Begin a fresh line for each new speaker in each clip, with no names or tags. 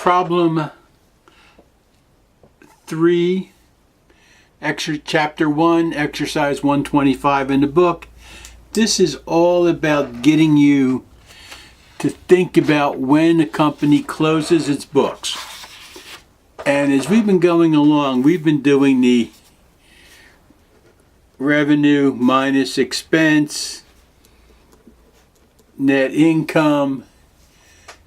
Problem 3, Chapter 1, Exercise 125 in the book. This is all about getting you to think about when a company closes its books. And as we've been going along, we've been doing the revenue minus expense, net income,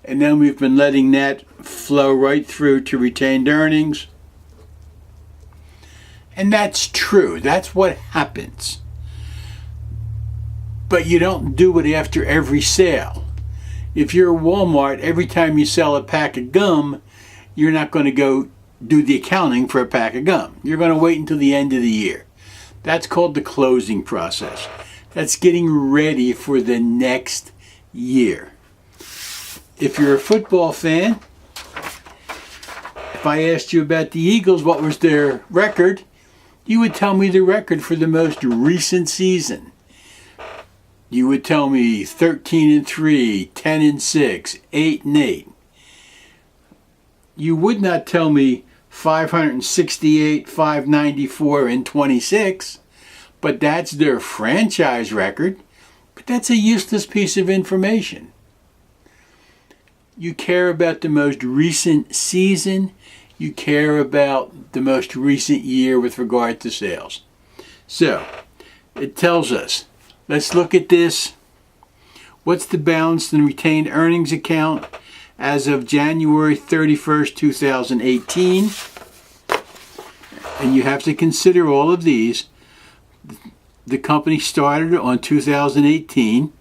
and then we've been letting that flow right through to retained earnings. And that's true. That's what happens. But you don't do it after every sale. If you're Walmart, every time you sell a pack of gum, you're not going to go do the accounting for a pack of gum. You're going to wait until the end of the year. That's called the closing process. That's getting ready for the next year. If you're a football fan, if I asked you about the Eagles, what was their record, you would tell me the record for the most recent season. You would tell me 13-3, 10-6, 8-8. You would not tell me 568, 594, and 26, but that's their franchise record. But that's a useless piece of information. You care about the most recent season. You care about the most recent year with regard to sales. So, it tells us, let's look at this. What's the balance in retained earnings account as of January 31st, 2018? And you have to consider all of these. The company started on 2018.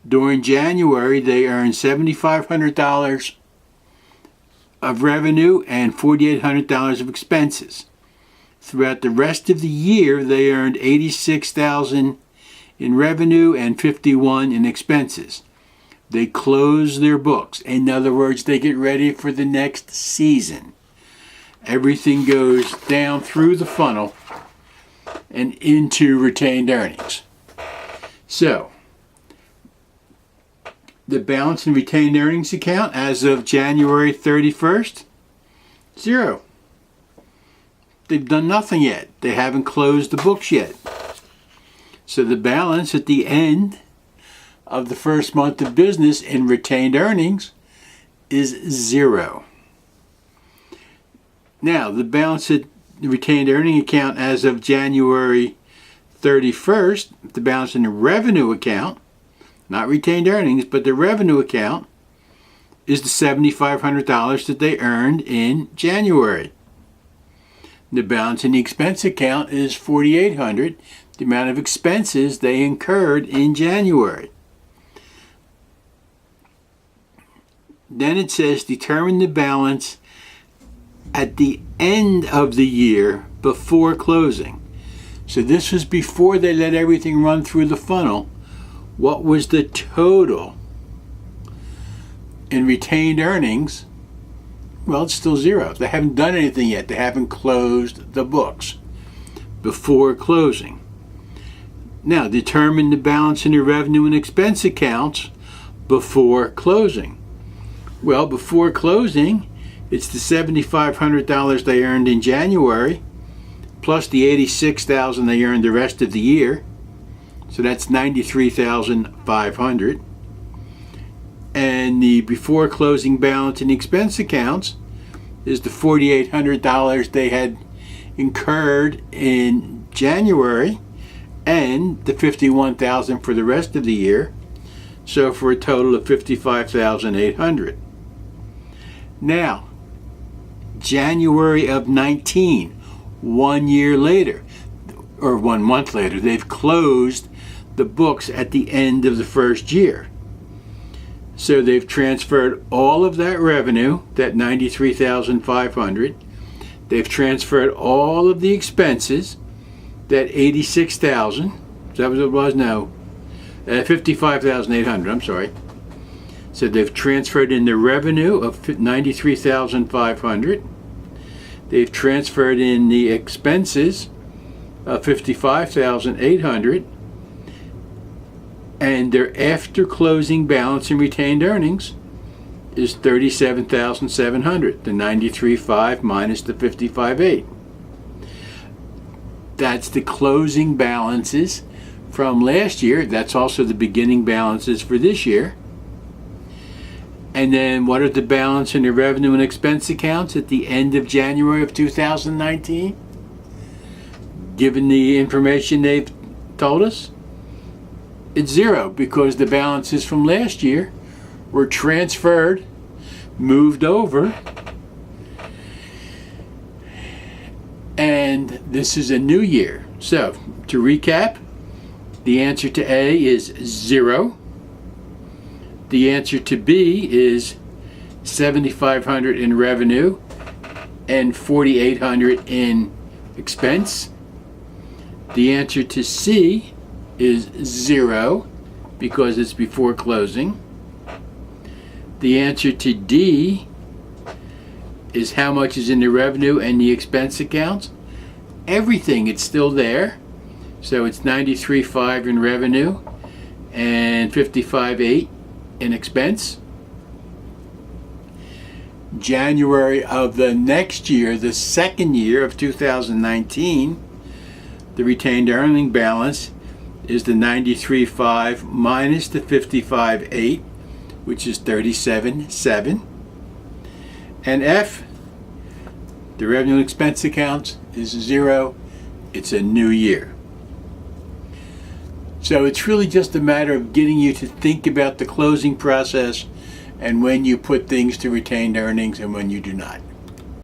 During January, they earned $7,500 of revenue and $4,800 of expenses. Throughout the rest of the year, they earned $86,000 in revenue and $51,000 in expenses. They close their books. In other words, they get ready for the next season. Everything goes down through the funnel and into retained earnings. So, the balance in retained earnings account as of January 31st, 0. They've done nothing yet. They haven't closed the books yet. So the balance at the end of the first month of business in retained earnings is 0. Now, the balance at the retained earning account as of January 31st, the balance in the revenue account, not retained earnings, but the revenue account, is the $7,500 that they earned in January. The balance in the expense account is $4,800, the amount of expenses they incurred in January. Then it says determine the balance at the end of the year before closing. So this was before they let everything run through the funnel. What was the total in retained earnings? Well, it's still 0. They haven't done anything yet. They haven't closed the books before closing. Now, determine the balance in the revenue and expense accounts before closing. Well, before closing, it's the $7,500 they earned in January, plus the $86,000 they earned the rest of the year. So that's $93,500. And the before closing balance in the expense accounts is the $4,800 they had incurred in January and the $51,000 for the rest of the year. So for a total of $55,800. Now, January of 19, 1 year later, or 1 month later, they've closed the books at the end of the first year. So they've transferred all of that revenue, that $93,500. They've transferred all of the expenses, that $86,000. Is that what it was? No. $55,800, I'm sorry. So they've transferred in the revenue of $93,500. They've transferred in the expenses of $55,800. And their after closing balance in retained earnings is 37,700. The 93.5 minus the 55.8. That's the closing balances from last year. That's also the beginning balances for this year. And then what are the balance in the revenue and expense accounts at the end of January of 2019? Given the information they've told us, it's zero, because the balances from last year were transferred, moved over, and this is a new year. So, to recap, the answer to A is 0. The answer to B is 7,500 in revenue and 4,800 in expense. The answer to C is 0 because it's before closing. The answer to D is how much is in the revenue and the expense accounts. Everything, it's still there. So it's 93.5 in revenue and 55.8 in expense. January of the next year, the second year of 2019, the retained earning balance is the 93.5 minus the 55.8, which is 37.7. And F, the revenue and expense accounts, is 0. It's a new year. So it's really just a matter of getting you to think about the closing process and when you put things to retained earnings and when you do not.